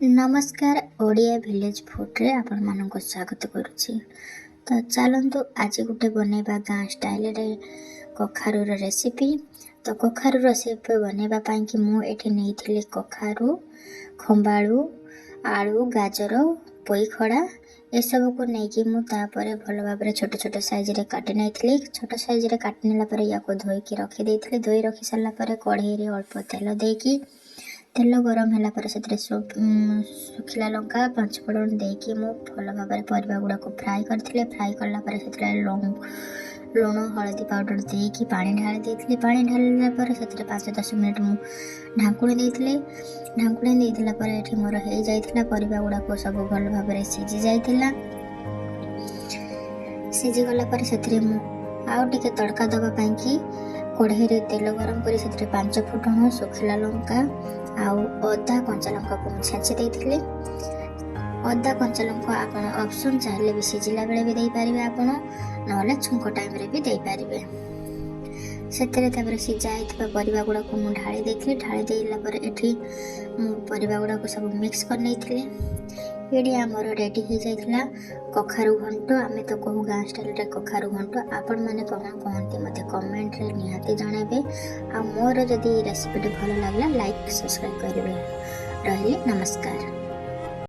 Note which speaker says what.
Speaker 1: नमस्कार Odia village food रे आपण मानक स्वागत करुछि। तो चलतु आज गोटे बनैबा गाँ स्टाइल रे कखारू रेसिपी। तो कखारू रेसिपी बनैबा पई कि मु एठी नेइथिले कखारू, खंबाळू, आलू, गाजर, पोई खड़ा ए सब को नहीं कि मु तापरे भल भाबरे छोट छोट साइज रे काटि नेइथिले। छोट साइज रे काटि नेला परे या को धोई के रखि देइथिले। धोई रखि सरला परे कढ़ाई रे अल्प तेल देकी तेल गरम होला पर से सुखिला लंका पंचफोड़न देकी मु भल भाव परिवा गुड़ा को फ्राए करथिले। फ्राए करला पर से लुण हलदी पाउडर देकी पानी ढाली देथिले। पानी ढालिला पर से 5-10 मिनिट मु ढांकुणी देथिले। ढांकुणी देथिला पर एठी मोर हे जाइथिला परिवा गुड़ा को सब भल भाव सिझी जाइथिला। सिझी गला पर से मु आउ टिके तड़का दबा पई कि कढ़ाई रे तेल गरम करी से 5 फुटण सुखिला लंका आउ अदा कंचा लंका को छाची देइथिले। अदा कंचा लंका आपण ऑप्शन चाहिले भी सिजिला बेले भी देई परिबे, आपण नहले छुंक टाइम रे भी देई परिबे। सेतरे तापर सिजाइतबा परिवा गुड़ा को मु ढाली देइथिले। ढाली देइला पर एठी मु परिवा गुड़ा को सब मिक्स कर नेइथिले। एडी हमर रेडी हो जाइथिला कखारू घंट। आमे तो कहू गाँ स्टाइल रे कखारू घंट। आपण माने कोन कहंती मते कमेंट रे निहाती जणाबे। आ मोर जदी रेसिपी भल लागला लाइक सब्सक्राइब करिवे। रहिले नमस्कार।